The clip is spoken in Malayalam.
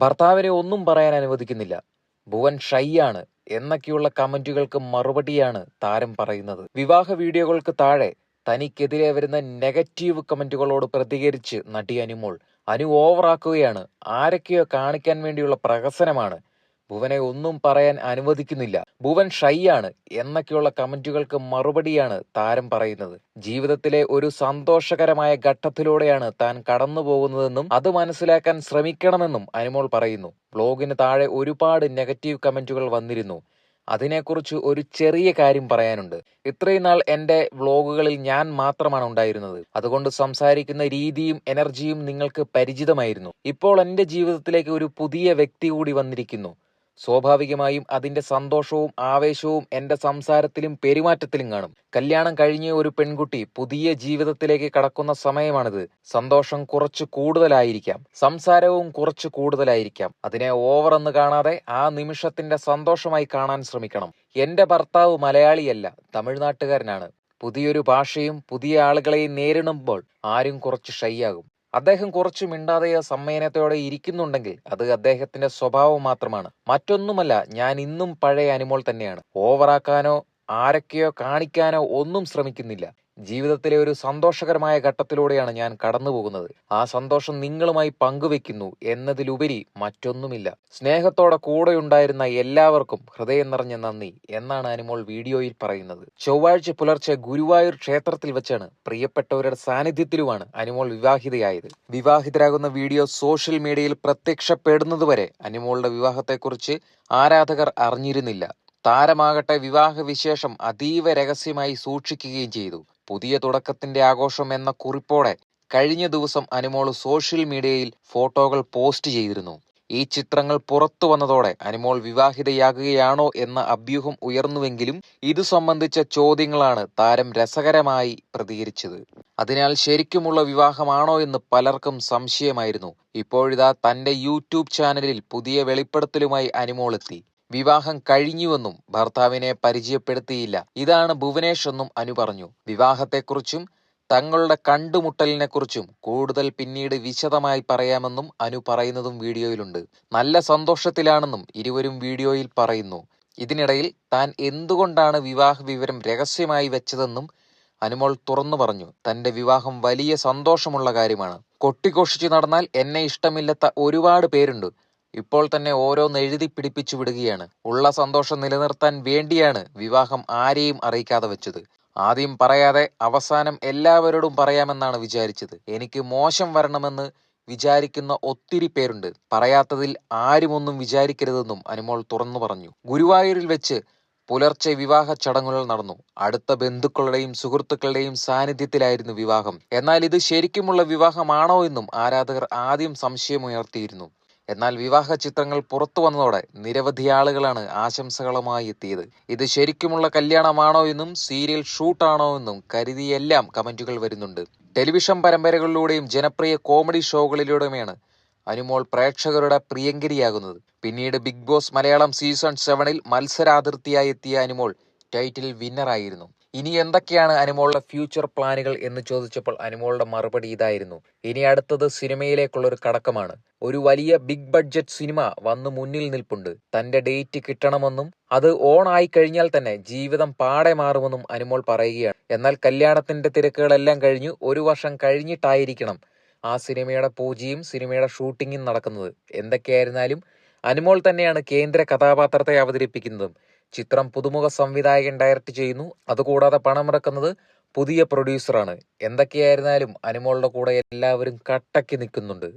ഭർത്താവിനെ ഒന്നും പറയാൻ അനുവദിക്കുന്നില്ല. ഭുവൻ ഷൈയാണ് എന്നൊക്കെയുള്ള കമന്റുകൾക്ക് മറുപടിയാണ് താരം പറയുന്നത്. വിവാഹ വീഡിയോകൾക്ക് താഴെ തനിക്കെതിരെ വരുന്ന നെഗറ്റീവ് കമന്റുകളോട് പ്രതികരിച്ച് നടി അനു ഓവറാക്കുകയാണ്. ആരൊക്കെയോ കാണിക്കാൻ വേണ്ടിയുള്ള പ്രഹസനമാണ്. ഭുവനെ ഒന്നും പറയാൻ അനുവദിക്കുന്നില്ല. ഭുവൻ ഷൈയാണ് എന്നൊക്കെയുള്ള കമന്റുകൾക്ക് മറുപടിയാണ് താരം പറയുന്നത്. ജീവിതത്തിലെ ഒരു സന്തോഷകരമായ ഘട്ടത്തിലൂടെയാണ് താൻ കടന്നു പോകുന്നതെന്നും അത് മനസ്സിലാക്കാൻ ശ്രമിക്കണമെന്നും അനുമോൾ പറയുന്നു. ബ്ലോഗിന് താഴെ ഒരുപാട് നെഗറ്റീവ് കമന്റുകൾ വന്നിരുന്നു. അതിനെക്കുറിച്ച് ഒരു ചെറിയ കാര്യം പറയാനുണ്ട്. ഇത്രയും നാൾ എന്റെ വ്ലോഗുകളിൽ ഞാൻ മാത്രമാണ് ഉണ്ടായിരുന്നത്. അതുകൊണ്ട് സംസാരിക്കുന്ന രീതിയും എനർജിയും നിങ്ങൾക്ക് പരിചിതമായിരുന്നു. ഇപ്പോൾ എന്റെ ജീവിതത്തിലേക്ക് ഒരു പുതിയ വ്യക്തി കൂടി വന്നിരിക്കുന്നു. സ്വാഭാവികമായും അതിന്റെ സന്തോഷവും ആവേശവും എന്റെ സംസാരത്തിലും പെരുമാറ്റത്തിലും കാണും. കല്യാണം കഴിഞ്ഞ ഒരു പെൺകുട്ടി പുതിയ ജീവിതത്തിലേക്ക് കടക്കുന്ന സമയമാണിത്. സന്തോഷം കുറച്ച് കൂടുതലായിരിക്കാം, സംസാരവും കുറച്ച് കൂടുതലായിരിക്കാം. അതിനെ ഓവർ എന്ന് കാണാതെ ആ നിമിഷത്തിന്റെ സന്തോഷമായി കാണാൻ ശ്രമിക്കണം. എന്റെ ഭർത്താവ് മലയാളിയല്ല, തമിഴ്നാട്ടുകാരനാണ്. പുതിയൊരു ഭാഷയും പുതിയ ആളുകളെയും നേരിടുമ്പോൾ ആരും കുറച്ച് ഷൈ ആകും. അദ്ദേഹം കുറച്ചു മിണ്ടാതെയോ സമ്മേനത്തോടെ ഇരിക്കുന്നുണ്ടെങ്കിൽ അത് അദ്ദേഹത്തിന്റെ സ്വഭാവം മാത്രമാണ്, മറ്റൊന്നുമല്ല. ഞാൻ ഇന്നും പഴയ അനുമോൾ തന്നെയാണ്. ഓവറാക്കാനോ ആരൊക്കെയോ കാണിക്കാനോ ഒന്നും ശ്രമിക്കുന്നില്ല. ജീവിതത്തിലെ ഒരു സന്തോഷകരമായ ഘട്ടത്തിലൂടെയാണ് ഞാൻ കടന്നു പോകുന്നത്. ആ സന്തോഷം നിങ്ങളുമായി പങ്കുവെക്കുന്നു എന്നതിലുപരി മറ്റൊന്നുമില്ല. സ്നേഹത്തോടെ കൂടെയുണ്ടായിരുന്ന എല്ലാവർക്കും ഹൃദയം നിറഞ്ഞ നന്ദി എന്നാണ് അനുമോൾ വീഡിയോയിൽ പറയുന്നത്. ചൊവ്വാഴ്ച പുലർച്ചെ ഗുരുവായൂർ ക്ഷേത്രത്തിൽ വെച്ചാണ് പ്രിയപ്പെട്ടവരുടെ സാന്നിധ്യത്തിലുമാണ് അനുമോൾ വിവാഹിതയായത്. വിവാഹിതരാകുന്ന വീഡിയോ സോഷ്യൽ മീഡിയയിൽ പ്രത്യക്ഷപ്പെടുന്നതുവരെ അനുമോളുടെ വിവാഹത്തെക്കുറിച്ച് ആരാധകർ അറിഞ്ഞിരുന്നില്ല. താരമാകട്ടെ വിവാഹ വിശേഷം അതീവ രഹസ്യമായി സൂക്ഷിക്കുകയും ചെയ്തു. പുതിയ തുടക്കത്തിന്റെ ആഘോഷം എന്ന കുറിപ്പോടെ കഴിഞ്ഞ ദിവസം അനുമോൾ സോഷ്യൽ മീഡിയയിൽ ഫോട്ടോകൾ പോസ്റ്റ് ചെയ്തിരുന്നു. ഈ ചിത്രങ്ങൾ പുറത്തു വന്നതോടെ അനുമോൾ വിവാഹിതയാകുകയാണോ എന്ന അഭ്യൂഹം ഉയർന്നുവെങ്കിലും ഇതു സംബന്ധിച്ച ചോദ്യങ്ങളാണ് താരം രസകരമായി പ്രതികരിച്ചത്. അതിനാൽ ശരിക്കുമുള്ള വിവാഹമാണോ എന്ന് പലർക്കും സംശയമായിരുന്നു. ഇപ്പോഴിതാ തന്റെ യൂട്യൂബ് ചാനലിൽ പുതിയ വെളിപ്പെടുത്തലുമായി അനുമോൾ എത്തി. വിവാഹം കഴിഞ്ഞുവെന്നും ഭർത്താവിനെ പരിചയപ്പെടുത്തിയില്ല, ഇതാണ് ഭുവനേഷ് എന്നും അനു പറഞ്ഞു. വിവാഹത്തെക്കുറിച്ചും തങ്ങളുടെ കണ്ടുമുട്ടലിനെക്കുറിച്ചും കൂടുതൽ പിന്നീട് വിശദമായി പറയാമെന്നും അനു പറയുന്നതും വീഡിയോയിലുണ്ട്. നല്ല സന്തോഷത്തിലാണെന്നും ഇരുവരും വീഡിയോയിൽ പറയുന്നു. ഇതിനിടയിൽ താൻ എന്തുകൊണ്ടാണ് വിവാഹ വിവരം രഹസ്യമായി വെച്ചതെന്നും അനുമോൾ തുറന്നു പറഞ്ഞു. തന്റെ വിവാഹം വലിയ സന്തോഷമുള്ള കാര്യമാണ്. കൊട്ടിഘോഷിച്ചു നടന്നാൽ എന്നെ ഇഷ്ടമില്ലാത്ത ഒരുപാട് പേരുണ്ട്. ഇപ്പോൾ തന്നെ ഓരോന്ന് എഴുതി പിടിപ്പിച്ചു വിടുകയാണ്. ഉള്ള സന്തോഷം നിലനിർത്താൻ വേണ്ടിയാണ് വിവാഹം ആരെയും അറിയിക്കാതെ വെച്ചത്. ആദ്യം പറയാതെ അവസാനം എല്ലാവരോടും പറയാമെന്നാണ് വിചാരിച്ചത്. എനിക്ക് മോശം വരണമെന്ന് വിചാരിക്കുന്ന ഒത്തിരി പേരുണ്ട്. പറയാത്തതിൽ ആരുമൊന്നും വിചാരിക്കരുതെന്നും അനുമോൾ തുറന്നു പറഞ്ഞു. ഗുരുവായൂരിൽ വെച്ച് പുലർച്ചെ വിവാഹ ചടങ്ങുകൾ നടന്നു. അടുത്ത ബന്ധുക്കളുടെയും സുഹൃത്തുക്കളുടെയും സാന്നിധ്യത്തിലായിരുന്നു വിവാഹം. എന്നാൽ ഇത് ശരിക്കുമുള്ള വിവാഹമാണോ എന്നും ആരാധകർ ആദ്യം സംശയമുയർത്തിയിരുന്നു. എന്നാൽ വിവാഹ ചിത്രങ്ങൾ പുറത്തു വന്നതോടെ നിരവധി ആളുകളാണ് ആശംസകളുമായി എത്തിയത്. ഇത് ശരിക്കുമുള്ള കല്യാണമാണോ എന്നും സീരിയൽ ഷൂട്ടാണോ എന്നും കരുതിയെല്ലാം കമന്റുകൾ വരുന്നുണ്ട്. ടെലിവിഷൻ പരമ്പരകളിലൂടെയും ജനപ്രിയ കോമഡി ഷോകളിലൂടെയുമാണ് അനുമോൾ പ്രേക്ഷകരുടെ പ്രിയങ്കരിയാകുന്നത്. പിന്നീട് ബിഗ് ബോസ് മലയാളം സീസൺ 7 മത്സരാതിഥിയായി എത്തിയ അനുമോൾ ടൈറ്റിൽ വിന്നറായിരുന്നു. ഇനി എന്തൊക്കെയാണ് അനുമോളുടെ ഫ്യൂച്ചർ പ്ലാനുകൾ എന്ന് ചോദിച്ചപ്പോൾ അനുമോളുടെ മറുപടി ഇതായിരുന്നു. ഇനി അടുത്തത് സിനിമയിലേക്കുള്ള ഒരു കടക്കമാണ്. ഒരു വലിയ ബിഗ് ബഡ്ജറ്റ് സിനിമ വന്ന് മുന്നിൽ നിൽപ്പുണ്ട്. തന്റെ ഡേറ്റ് കിട്ടണമെന്നും അത് ഓൺ ആയി കഴിഞ്ഞാൽ തന്നെ ജീവിതം പാടെ മാറുമെന്നും അനുമോൾ പറയുകയാണ്. എന്നാൽ കല്യാണത്തിന്റെ തിരക്കുകളെല്ലാം കഴിഞ്ഞു 1 വർഷം കഴിഞ്ഞിട്ടായിരിക്കണം ആ സിനിമയുടെ പൂജയും സിനിമയുടെ ഷൂട്ടിങ്ങും നടക്കുന്നത്. എന്തൊക്കെയായിരുന്നാലും അനുമോൾ തന്നെയാണ് കേന്ദ്ര കഥാപാത്രത്തെ അവതരിപ്പിക്കുന്നതും. ചിത്രം പുതുമുഖ സംവിധായകൻ ഡയറക്റ്റ് ചെയ്യുന്നു. അതുകൂടാതെ പണമിറക്കുന്നത് പുതിയ പ്രൊഡ്യൂസറാണ്. എന്തൊക്കെയായിരുന്നാലും അനുമോളുടെ കൂടെ എല്ലാവരും കട്ടയ്ക്ക് നിൽക്കുന്നുണ്ട്.